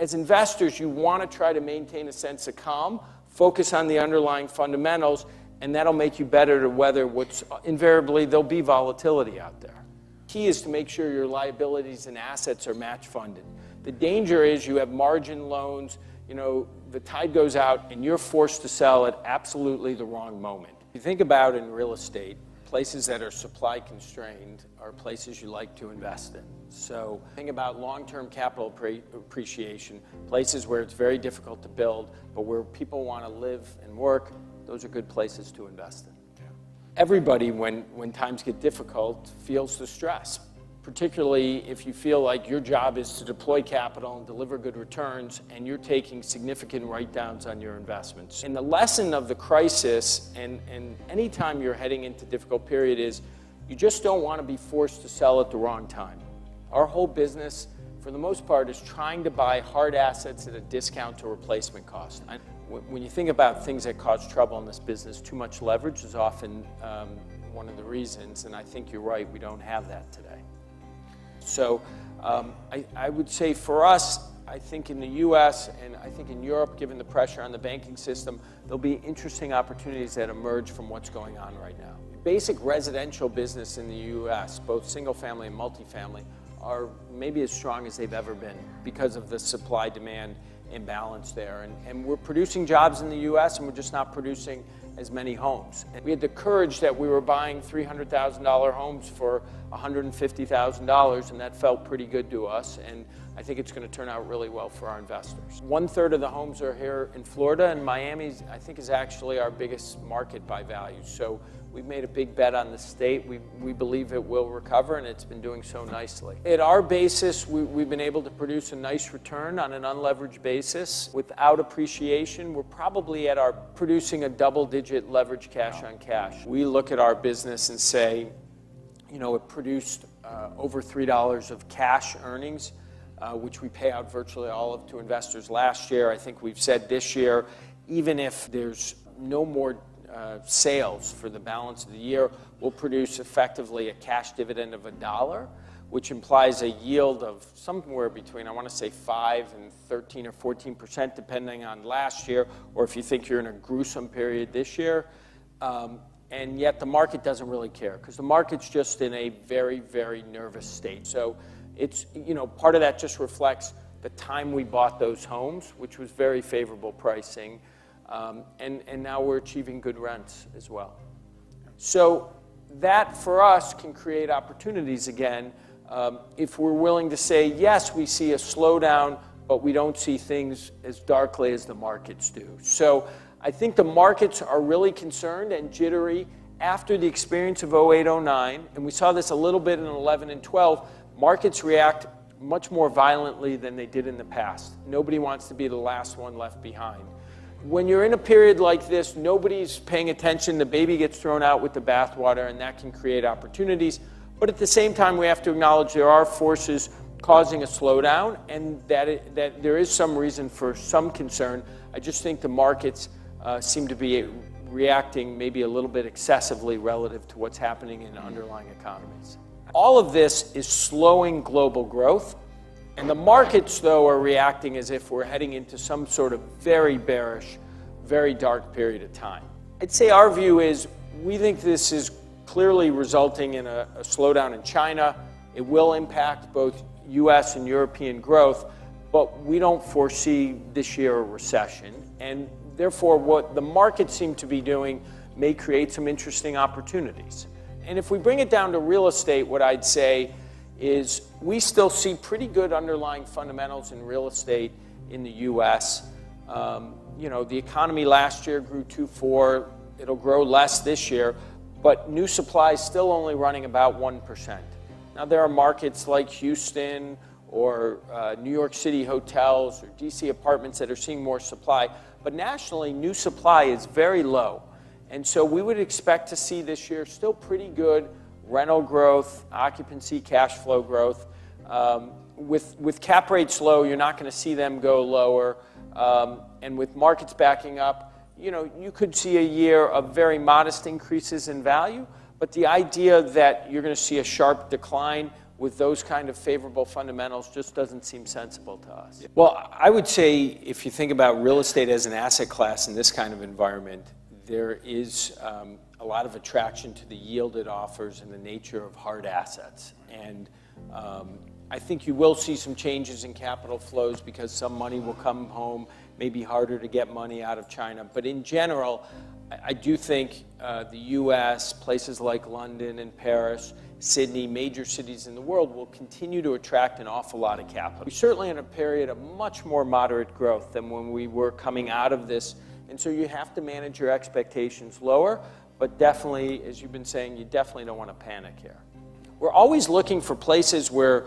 as investors, you want to try to maintain a sense of calm, focus on the underlying fundamentals, and that'll make you better to weather what's invariably there'll be volatility out there. Key is to make sure your liabilities and assets are match funded. The danger is you have margin loans, the tide goes out and you're forced to sell at absolutely the wrong moment. If you think about in real estate, places that are supply constrained are places you like to invest in. So think about long-term capital appreciation, places where it's very difficult to build, but where people want to live and work, those are good places to invest in. Yeah. Everybody, when times get difficult, feels the stress, particularly if you feel like your job is to deploy capital and deliver good returns, and you're taking significant write-downs on your investments. And the lesson of the crisis, and anytime you're heading into a difficult period, is you just don't want to be forced to sell at the wrong time. Our whole business, for the most part, is trying to buy hard assets at a discount to replacement cost. When you think about things that cause trouble in this business, too much leverage is often one of the reasons, and I think you're right, we don't have that today. So I would say for us, I think in the US and I think in Europe, given the pressure on the banking system, there'll be interesting opportunities that emerge from what's going on right now. Basic residential business in the US, both single family and multifamily, are maybe as strong as they've ever been because of the supply-demand imbalance there. And we're producing jobs in the US and we're just not producing as many homes. And we had the courage that we were buying $300,000 homes for $150,000, and that felt pretty good to us, and I think it's going to turn out really well for our investors. 1/3 of the homes are here in Florida, and Miami, I think, is actually our biggest market by value. So we've made a big bet on the state. We believe it will recover, and it's been doing so nicely. At our basis, we've been able to produce a nice return on an unleveraged basis. Without appreciation, we're probably at our producing a double-digit leverage cash on cash. We look at our business and say, it produced over $3 of cash earnings, which we pay out virtually all of to investors last year. I think we've said this year, even if there's no more sales for the balance of the year, we'll produce effectively a cash dividend of $1, which implies a yield of somewhere between, I want to say 5 and 13 or 14%, depending on last year, or if you think you're in a gruesome period this year. And yet the market doesn't really care because the market's just in a very, very nervous state. So it's, part of that just reflects the time we bought those homes, which was very favorable pricing. And now we're achieving good rents as well. So that for us can create opportunities again if we're willing to say, yes, we see a slowdown, but we don't see things as darkly as the markets do. So I think the markets are really concerned and jittery after the experience of 08, 09, and we saw this a little bit in 11 and 12. Markets react much more violently than they did in the past. Nobody wants to be the last one left behind. When you're in a period like this, nobody's paying attention. The baby gets thrown out with the bathwater, and that can create opportunities. But at the same time, we have to acknowledge there are forces causing a slowdown, and that there is some reason for some concern. I just think the markets seem to be reacting maybe a little bit excessively relative to what's happening in underlying economies. All of this is slowing global growth, and the markets, though, are reacting as if we're heading into some sort of very bearish, very dark period of time. I'd say our view is we think this is clearly resulting in a slowdown in China. It will impact both U.S. and European growth, but we don't foresee this year a recession. And therefore, what the markets seem to be doing may create some interesting opportunities. And if we bring it down to real estate, what I'd say is we still see pretty good underlying fundamentals in real estate in the U.S. The economy last year grew 2.4. It'll grow less this year, but new supply is still only running about 1%. Now, there are markets like Houston or New York City hotels or DC apartments that are seeing more supply, but nationally, new supply is very low. And so we would expect to see this year still pretty good rental growth, occupancy, cash flow growth. With cap rates low, you're not going to see them go lower. And with markets backing up, you could see a year of very modest increases in value, but the idea that you're going to see a sharp decline with those kind of favorable fundamentals just doesn't seem sensible to us. Well, I would say if you think about real estate as an asset class in this kind of environment, there is a lot of attraction to the yield it offers and the nature of hard assets. And I think you will see some changes in capital flows because some money will come home, maybe harder to get money out of China. But in general, I do think the US, places like London and Paris, Sydney, major cities in the world will continue to attract an awful lot of capital. We're certainly in a period of much more moderate growth than when we were coming out of this. And so you have to manage your expectations lower, but definitely, as you've been saying, you definitely don't want to panic here. We're always looking for places where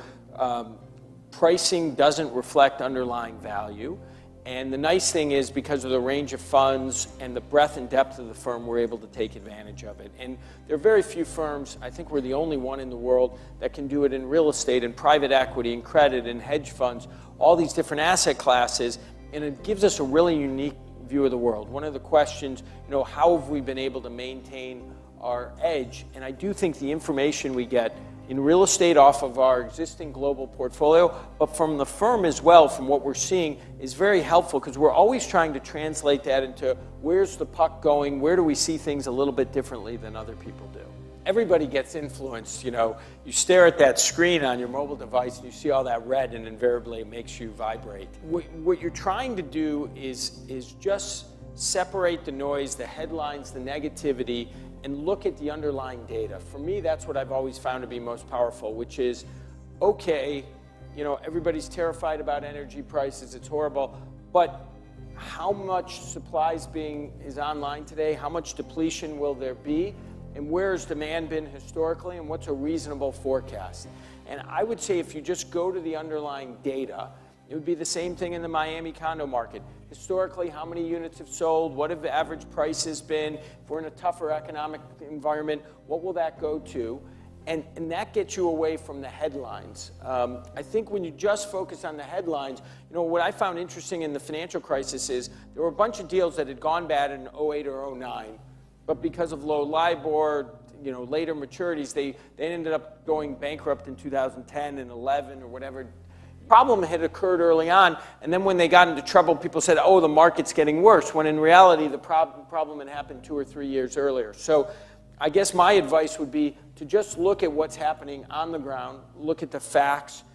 pricing doesn't reflect underlying value. And the nice thing is, because of the range of funds and the breadth and depth of the firm, we're able to take advantage of it. And there are very few firms, I think we're the only one in the world, that can do it in real estate and private equity and credit and hedge funds, all these different asset classes, and it gives us a really unique view of the world. One of the questions, how have we been able to maintain our edge? And I do think the information we get in real estate off of our existing global portfolio, but from the firm as well, from what we're seeing, is very helpful because we're always trying to translate that into where's the puck going, where do we see things a little bit differently than other people do. Everybody gets influenced, you stare at that screen on your mobile device and you see all that red and invariably it makes you vibrate. What you're trying to do is just separate the noise, the headlines, the negativity, and look at the underlying data. For me, that's what I've always found to be most powerful, which is, okay, everybody's terrified about energy prices, it's horrible, but how much supply is online today? How much depletion will there be? And where has demand been historically, and what's a reasonable forecast? And I would say if you just go to the underlying data, it would be the same thing in the Miami condo market. Historically, how many units have sold? What have the average prices been? If we're in a tougher economic environment, what will that go to? And that gets you away from the headlines. I think when you just focus on the headlines, what I found interesting in the financial crisis is there were a bunch of deals that had gone bad in 08 or 09, but because of low LIBOR, later maturities, they ended up going bankrupt in 2010 and 11 or whatever. Problem had occurred early on, and then when they got into trouble, people said, oh, the market's getting worse, when in reality, the problem had happened 2 or 3 years earlier. So I guess my advice would be to just look at what's happening on the ground, look at the facts,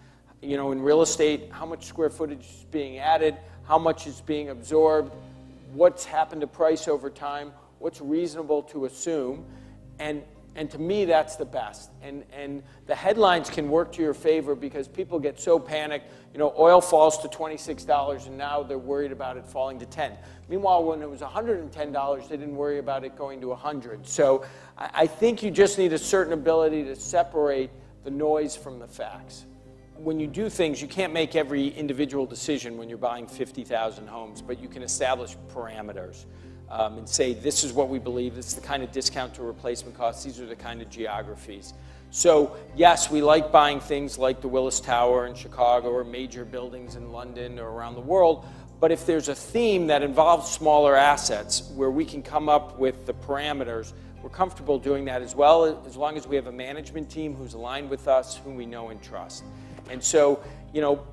in real estate, how much square footage is being added, how much is being absorbed, what's happened to price over time, what's reasonable to assume, and to me, that's the best. And the headlines can work to your favor because people get so panicked. Oil falls to $26 and now they're worried about it falling to $10. Meanwhile, when it was $110, they didn't worry about it going to $100. So I think you just need a certain ability to separate the noise from the facts. When you do things, you can't make every individual decision when you're buying 50,000 homes, but you can establish parameters. And say, this is what we believe, this is the kind of discount to replacement costs, these are the kind of geographies. So yes, we like buying things like the Willis Tower in Chicago or major buildings in London or around the world, but if there's a theme that involves smaller assets where we can come up with the parameters, we're comfortable doing that as well, as long as we have a management team who's aligned with us, whom we know and trust. And so,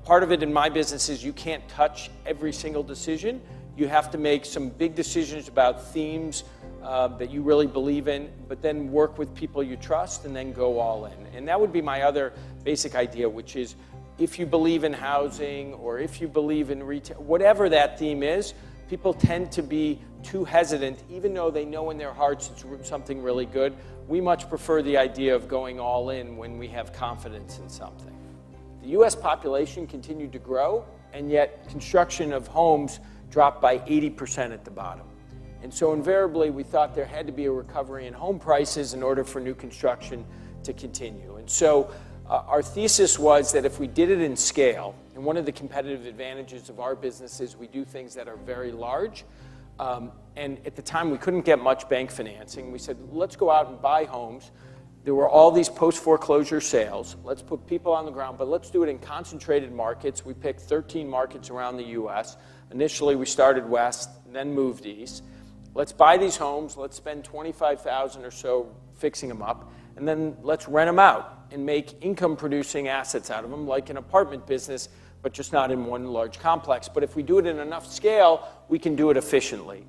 part of it in my business is you can't touch every single decision. You have to make some big decisions about themes that you really believe in, but then work with people you trust and then go all in. And that would be my other basic idea, which is if you believe in housing or if you believe in retail, whatever that theme is, people tend to be too hesitant, even though they know in their hearts it's something really good. We much prefer the idea of going all in when we have confidence in something. The U.S. population continued to grow, and yet construction of homes dropped by 80% at the bottom. And so invariably, we thought there had to be a recovery in home prices in order for new construction to continue. And so our thesis was that if we did it in scale, and one of the competitive advantages of our business is we do things that are very large, and at the time we couldn't get much bank financing. We said, let's go out and buy homes. There were all these post-foreclosure sales. Let's put people on the ground, but let's do it in concentrated markets. We picked 13 markets around the U.S. Initially, we started west, then moved east. Let's buy these homes. Let's spend $25,000 or so fixing them up, and then let's rent them out. and make income-producing assets out of them, like an apartment business, but just not in one large complex. But if we do it in enough scale, we can do it efficiently.